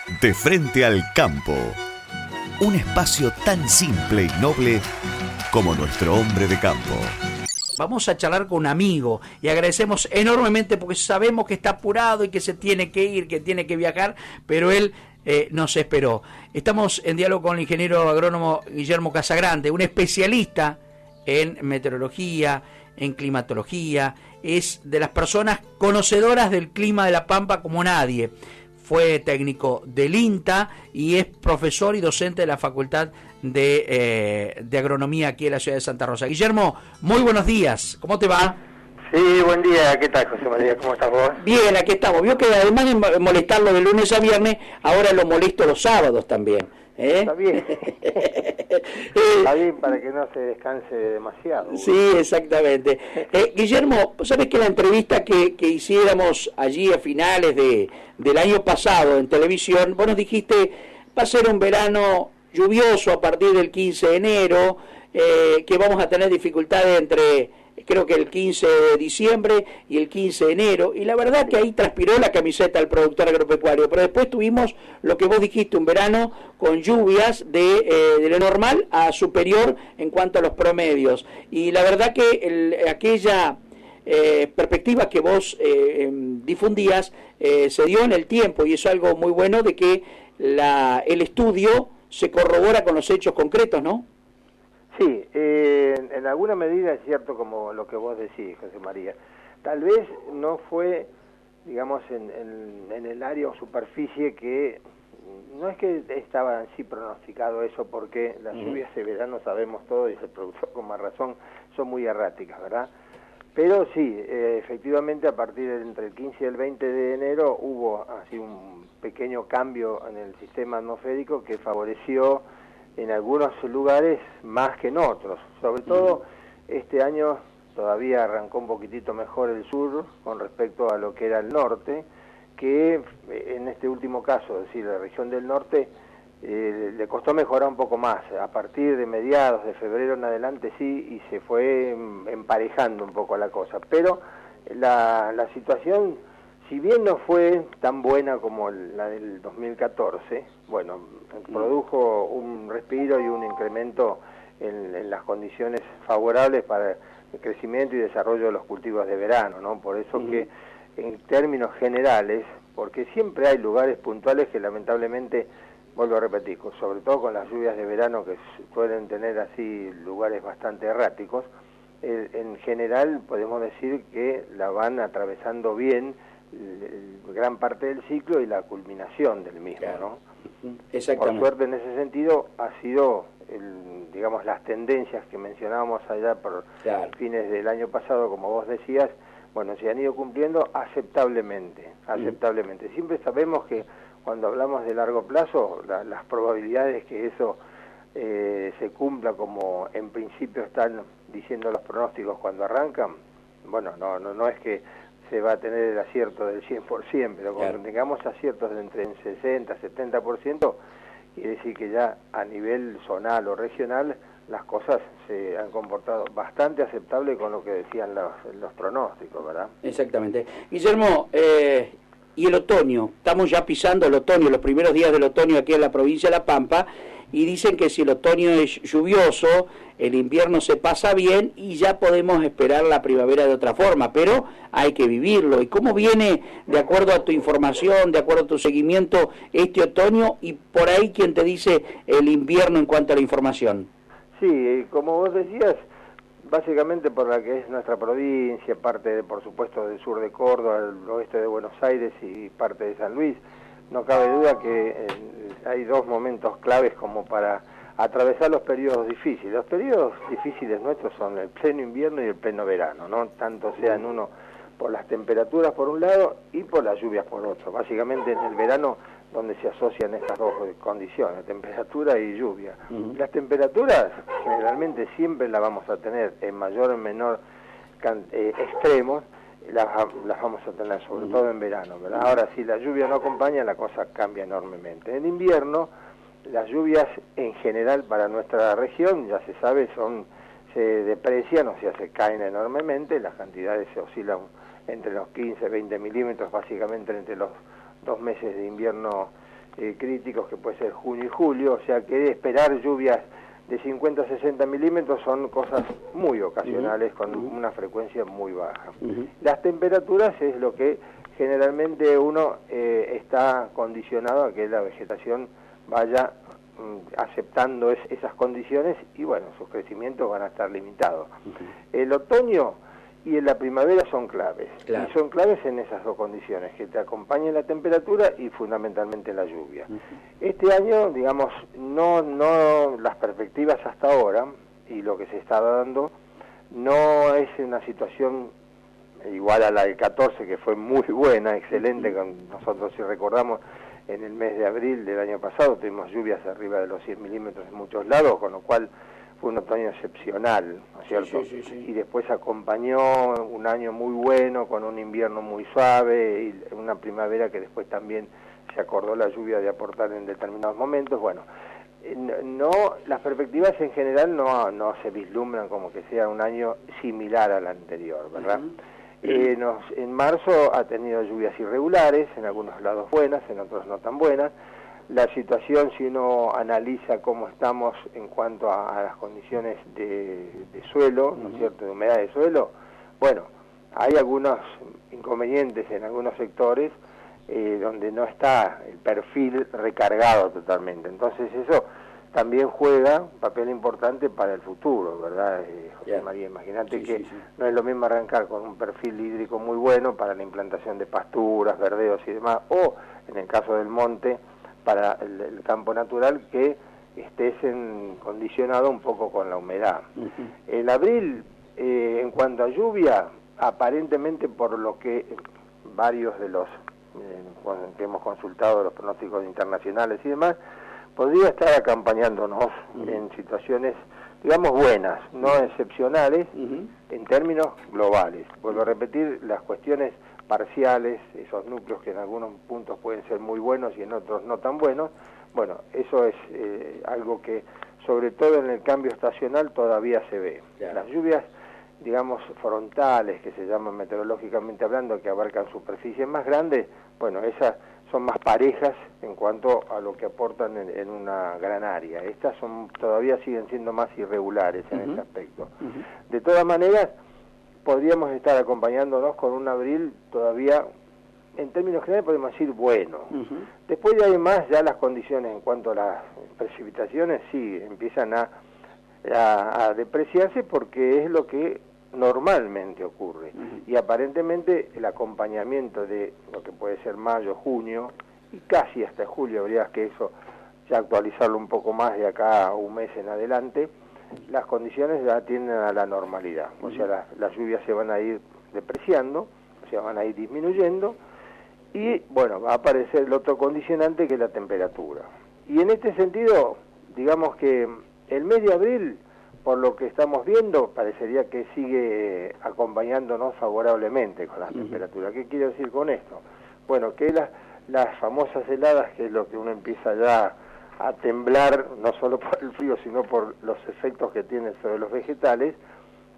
De frente al campo. Un espacio tan simple y noble como nuestro hombre de campo. Vamos a charlar con un amigo y agradecemos enormemente porque sabemos que está apurado y que se tiene que ir, que tiene que viajar, pero él nos esperó. Estamos en diálogo con el ingeniero agrónomo Guillermo Casagrande, un especialista en meteorología, en climatología, es de las personas conocedoras del clima de La Pampa como nadie. Fue técnico del INTA y es profesor y docente de la Facultad de Agronomía aquí en la ciudad de Santa Rosa. Guillermo, muy buenos días, ¿cómo te va? Sí, buen día, ¿qué tal, José María? ¿Cómo estás vos? Bien, aquí estamos. Vio que además de molestarlo de lunes a viernes, ahora lo molesto los sábados también. Está bien. Está bien para que no se descanse demasiado. Sí, exactamente. Guillermo, ¿sabes que la entrevista que hiciéramos allí a finales del año pasado en televisión, vos nos dijiste, va a ser un verano lluvioso a partir del 15 de enero, que vamos a tener dificultades entre, creo que el 15 de diciembre y el 15 de enero, y la verdad que ahí transpiró la camiseta del productor agropecuario, pero después tuvimos lo que vos dijiste, un verano con lluvias de lo normal a superior en cuanto a los promedios, y la verdad que aquella perspectiva que vos difundías se dio en el tiempo, y es algo muy bueno de que el estudio se corrobora con los hechos concretos, ¿no? Sí, en alguna medida es cierto como lo que vos decís, José María. Tal vez no fue, digamos, en el área o superficie que, no es que estaba así pronosticado eso, porque las lluvias de verano, sabemos todo, y el productor con más razón, son muy erráticas, ¿verdad? Pero sí, efectivamente a partir entre el 15 y el 20 de enero hubo así un pequeño cambio en el sistema atmosférico que favoreció en algunos lugares más que en otros. Sobre todo este año todavía arrancó un poquitito mejor el sur con respecto a lo que era el norte, que en este último caso, es decir, la región del norte, le costó mejorar un poco más. A partir de mediados de febrero en adelante sí, y se fue emparejando un poco la cosa. Pero la situación, si bien no fue tan buena como la del 2014, bueno, produjo un respiro y un incremento en las condiciones favorables para el crecimiento y desarrollo de los cultivos de verano, ¿no? Por eso que en términos generales, porque siempre hay lugares puntuales que lamentablemente, vuelvo a repetir, sobre todo con las lluvias de verano que suelen tener así lugares bastante erráticos, en general podemos decir que la van atravesando bien gran parte del ciclo y la culminación del mismo, claro, ¿no? Exactamente. Por suerte en ese sentido ha sido, digamos, las tendencias que mencionábamos allá por fines del año pasado, como vos decías, bueno, se han ido cumpliendo aceptablemente. Siempre sabemos que cuando hablamos de largo plazo, las probabilidades que eso se cumpla como en principio están diciendo los pronósticos cuando arrancan, bueno, no es que se va a tener el acierto del 100%, pero cuando tengamos aciertos de entre el 60 y 70%, quiere decir que ya a nivel zonal o regional las cosas se han comportado bastante aceptable con lo que decían los pronósticos, ¿verdad? Exactamente. Guillermo, y el otoño, estamos ya pisando el otoño, los primeros días del otoño aquí en la provincia de La Pampa, y dicen que si el otoño es lluvioso, el invierno se pasa bien y ya podemos esperar la primavera de otra forma, pero hay que vivirlo. ¿Y cómo viene, de acuerdo a tu información, de acuerdo a tu seguimiento, este otoño y por ahí quién te dice el invierno en cuanto a la información? Sí, como vos decías, básicamente por la que es nuestra provincia, parte, por supuesto, del sur de Córdoba, el oeste de Buenos Aires y parte de San Luis, no cabe duda que hay dos momentos claves como para atravesar los periodos difíciles. Los periodos difíciles nuestros son el pleno invierno y el pleno verano, ¿no? Tanto sean uno por las temperaturas por un lado y por las lluvias por otro. Básicamente en el verano donde se asocian estas dos condiciones, temperatura y lluvia. Las temperaturas generalmente siempre las vamos a tener en mayor o menor extremos, las vamos a tener sobre todo en verano, ¿verdad? Ahora, si la lluvia no acompaña, la cosa cambia enormemente. En invierno, las lluvias en general para nuestra región, ya se sabe, se deprecian, o sea, se caen enormemente, las cantidades se oscilan entre los 15 y 20 milímetros, básicamente entre los 2 meses de invierno críticos, que puede ser junio y julio, o sea que esperar lluvias de 50 a 60 milímetros son cosas muy ocasionales, con una frecuencia muy baja. Las temperaturas es lo que generalmente uno está condicionado a que la vegetación vaya aceptando esas condiciones, y bueno, sus crecimientos van a estar limitados. El otoño y en la primavera son claves, y son claves en esas dos condiciones, que te acompañe la temperatura y fundamentalmente la lluvia. Este año, digamos, no las perspectivas hasta ahora, y lo que se está dando, no es una situación igual a la del 14, que fue muy buena, excelente. Nosotros, si recordamos, en el mes de abril del año pasado tuvimos lluvias arriba de los 100 milímetros en muchos lados, con lo cual fue un otoño excepcional, ¿no es cierto? Sí. Y después acompañó un año muy bueno, con un invierno muy suave, y una primavera que después también se acordó la lluvia de aportar en determinados momentos. Bueno, las perspectivas en general no se vislumbran como que sea un año similar al anterior, ¿verdad? En marzo ha tenido lluvias irregulares, en algunos lados buenas, en otros no tan buenas. La situación, si uno analiza cómo estamos en cuanto a las condiciones de suelo, ¿no es cierto?, de humedad de suelo, bueno, hay algunos inconvenientes en algunos sectores donde no está el perfil recargado totalmente. Entonces eso también juega un papel importante para el futuro, ¿verdad, José María? Imagínate que no es lo mismo arrancar con un perfil hídrico muy bueno para la implantación de pasturas, verdeos y demás, o en el caso del monte, para el campo natural, que estés condicionado un poco con la humedad. El abril, en cuanto a lluvia, aparentemente, por lo que varios de los que hemos consultado, los pronósticos internacionales y demás, podría estar acompañándonos en situaciones, digamos, buenas, no excepcionales, en términos globales. Vuelvo a repetir, las cuestiones parciales, esos núcleos que en algunos puntos pueden ser muy buenos y en otros no tan buenos, bueno, eso es algo que, sobre todo en el cambio estacional, todavía se ve. Las lluvias, digamos, frontales, que se llaman meteorológicamente hablando, que abarcan superficies más grandes, bueno, esas son más parejas en cuanto a lo que aportan en una gran área. Estas todavía siguen siendo más irregulares en ese aspecto. De todas maneras, podríamos estar acompañándonos con un abril todavía, en términos generales podemos decir bueno. Después de ahí más, ya las condiciones en cuanto a las precipitaciones sí empiezan a depreciarse, porque es lo que normalmente ocurre. Y aparentemente el acompañamiento de lo que puede ser mayo, junio, y casi hasta julio, habría que eso ya actualizarlo un poco más de acá a un mes en adelante, las condiciones ya tienden a la normalidad. O sea, las lluvias se van a ir depreciando, o sea, van a ir disminuyendo, y bueno, va a aparecer el otro condicionante, que es la temperatura. Y en este sentido, digamos que el mes de abril, por lo que estamos viendo, parecería que sigue acompañándonos favorablemente con las temperaturas. ¿Qué quiero decir con esto? Bueno, que las famosas heladas, que es lo que uno empieza ya a temblar, no solo por el frío, sino por los efectos que tiene sobre los vegetales,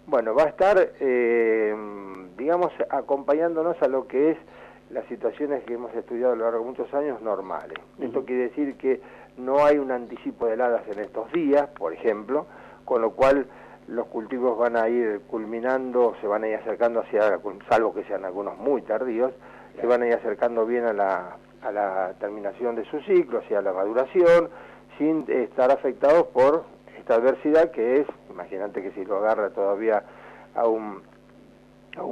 bueno, va a estar, digamos, acompañándonos a lo que es las situaciones que hemos estudiado a lo largo de muchos años normales. Esto quiere decir que no hay un anticipo de heladas en estos días, por ejemplo, con lo cual los cultivos van a ir culminando, se van a ir acercando hacia, salvo que sean algunos muy tardíos, se van a ir acercando bien a la terminación de su ciclo, hacia la maduración, sin estar afectados por esta adversidad que es, imagínate que si lo agarra todavía a un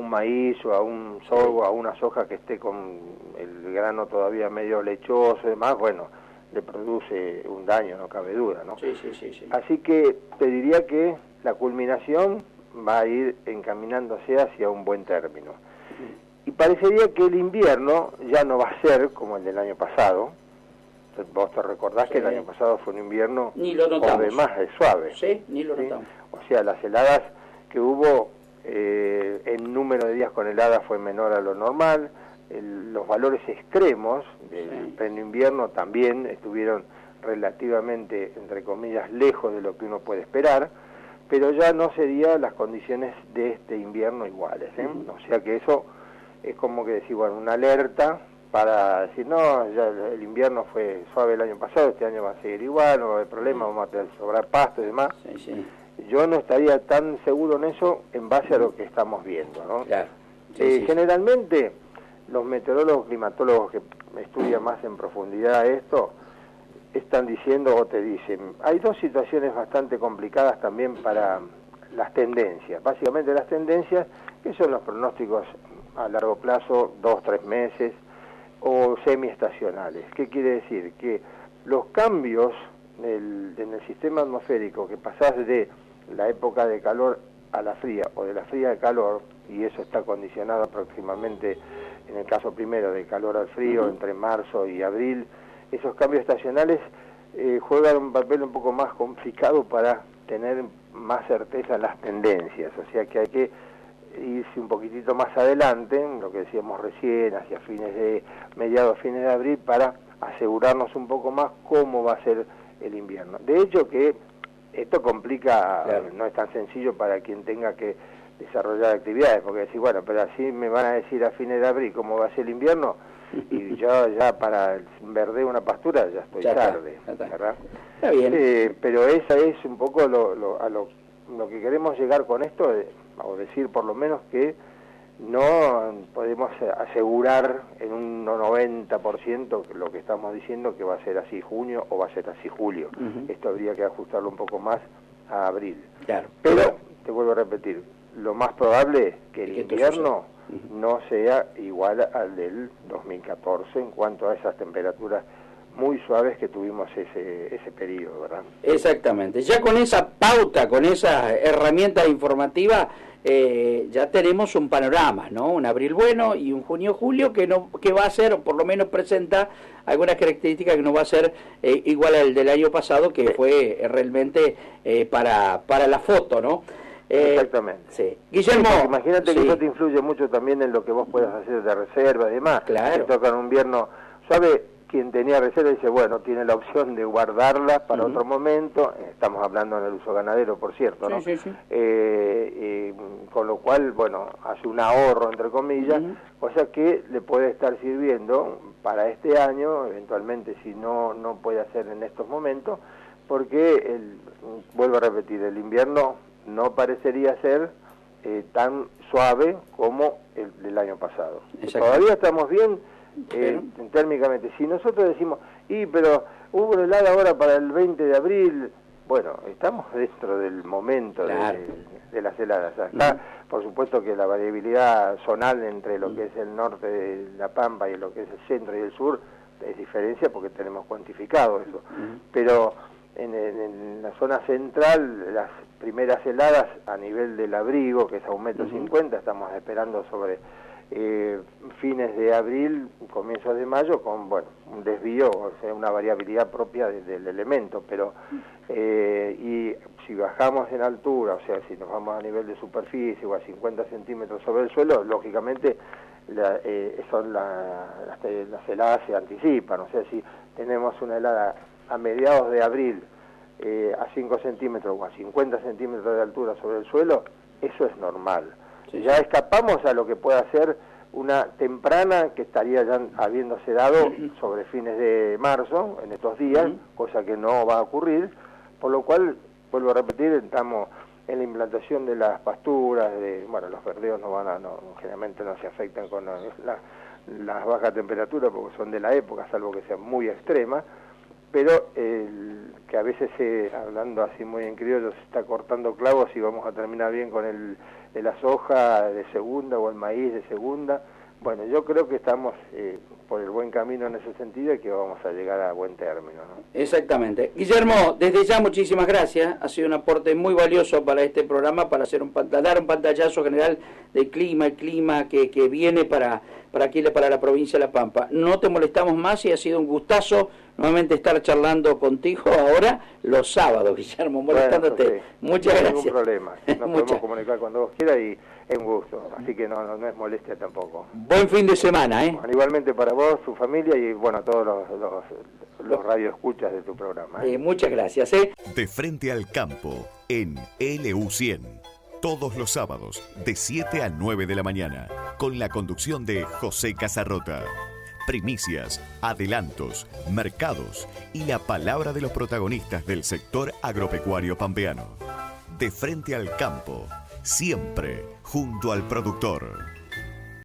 maíz o a un sorgo, a una soja que esté con el grano todavía medio lechoso y demás, bueno, le produce un daño, no cabe duda, ¿no? Sí. Así que te diría que la culminación va a ir encaminándose hacia un buen término. Y parecería que el invierno ya no va a ser como el del año pasado. Vos te recordás que el año pasado fue un invierno además de suave. Sí, ni lo notamos. O sea, las heladas que hubo, en número de días con heladas fue menor a lo normal. Los valores extremos del pleno invierno también estuvieron relativamente, entre comillas, lejos de lo que uno puede esperar, pero ya no serían las condiciones de este invierno iguales, O sea que eso es como que decir, bueno, una alerta para decir, no, ya el invierno fue suave el año pasado, este año va a seguir igual, no va a haber problema, vamos a tener sobrar pasto y demás. Sí, sí. Yo no estaría tan seguro en eso en base a lo que estamos viendo, ¿no? Claro. Sí, sí. Generalmente, los meteorólogos, climatólogos que estudian más en profundidad esto, están diciendo o te dicen, hay dos situaciones bastante complicadas también para las tendencias. Básicamente las tendencias, que son los pronósticos a largo plazo, 2-3 meses, o semiestacionales. ¿Qué quiere decir? Que los cambios en el sistema atmosférico, que pasás de la época de calor a la fría, o de la fría al calor, y eso está condicionado aproximadamente, en el caso primero, de calor al frío, entre marzo y abril, esos cambios estacionales juegan un papel un poco más complicado para tener más certeza en las tendencias, o sea que hay que irse un poquitito más adelante, lo que decíamos recién, hacia mediados, fines de abril, para asegurarnos un poco más cómo va a ser el invierno. De hecho que esto complica, claro, no es tan sencillo para quien tenga que desarrollar actividades, porque decir, bueno, pero así me van a decir a fines de abril cómo va a ser el invierno, y yo ya para verdear una pastura ya estoy tarde, ¿verdad? Está bien. Pero esa es un poco lo que queremos llegar con esto, o decir por lo menos que no podemos asegurar en un 90% lo que estamos diciendo que va a ser así junio o va a ser así julio. Esto habría que ajustarlo un poco más a abril. Claro. Pero, te vuelvo a repetir, lo más probable es que el invierno no sea igual al del 2014 en cuanto a esas temperaturas muy suaves que tuvimos ese periodo, ¿verdad? Exactamente. Ya con esa pauta, con esa herramienta informativa, ya tenemos un panorama, ¿no? Un abril bueno y un junio-julio que va a ser, o por lo menos presenta algunas características que no va a ser igual al del año pasado, que fue realmente para la foto, ¿no? Exactamente. Sí. Guillermo, imagínate que eso te influye mucho también en lo que vos puedas hacer de reserva y demás. Claro. Te toca un invierno, ¿sabe? Quien tenía reserva dice, bueno, tiene la opción de guardarla para otro momento, estamos hablando en el uso ganadero, por cierto, ¿no? Sí, sí. Con lo cual, bueno, hace un ahorro, entre comillas, cosa que le puede estar sirviendo para este año, eventualmente si no puede hacer en estos momentos, porque, vuelvo a repetir, el invierno no parecería ser tan suave como el del año pasado. Todavía estamos bien térmicamente. Si nosotros decimos, pero hubo una helada ahora para el 20 de abril, bueno, estamos dentro del momento de las heladas. Acá, por supuesto que la variabilidad zonal entre lo que es el norte de La Pampa y lo que es el centro y el sur es diferencia porque tenemos cuantificado eso. Pero en la zona central, las primeras heladas a nivel del abrigo, que es a 1,50 m, estamos esperando sobre fines de abril, comienzos de mayo, con un desvío, o sea, una variabilidad propia del elemento, pero y si bajamos en altura, o sea, si nos vamos a nivel de superficie o a 50 centímetros sobre el suelo, lógicamente las heladas se anticipan, o sea, si tenemos una helada a mediados de abril a 5 centímetros o a 50 centímetros de altura sobre el suelo, eso es normal. Ya escapamos a lo que pueda ser una temprana que estaría ya habiéndose dado sobre fines de marzo, en estos días, cosa que no va a ocurrir, por lo cual, vuelvo a repetir, estamos en la implantación de las pasturas, los verdeos generalmente no se afectan con las bajas temperaturas porque son de la época, salvo que sean muy extremas, pero que a veces, hablando así muy en criollo, se está cortando clavos y vamos a terminar bien con la soja de segunda o el maíz de segunda. Bueno, yo creo que estamos por el buen camino en ese sentido y que vamos a llegar a buen término, ¿no? Exactamente. Guillermo, desde ya muchísimas gracias. Ha sido un aporte muy valioso para este programa, para hacer dar un pantallazo general del clima, el clima que viene para aquí, para la provincia de La Pampa. No te molestamos más y ha sido un gustazo nuevamente estar charlando contigo ahora los sábados, Guillermo, molestándote. Bueno, sí. Muchas gracias. Ningún problema. Nos podemos comunicar cuando vos quieras y es un gusto. Así que no es molestia tampoco. Buen fin de semana, ¿eh? Bueno, igualmente para vos, tu familia y a todos los radioescuchas de tu programa. Muchas gracias. De frente al campo, en LU100. Todos los sábados, de 7 a 9 de la mañana, con la conducción de José Casarrota. primicias, adelantos, mercados y la palabra de los protagonistas del sector agropecuario pampeano. De frente al campo, siempre junto al productor.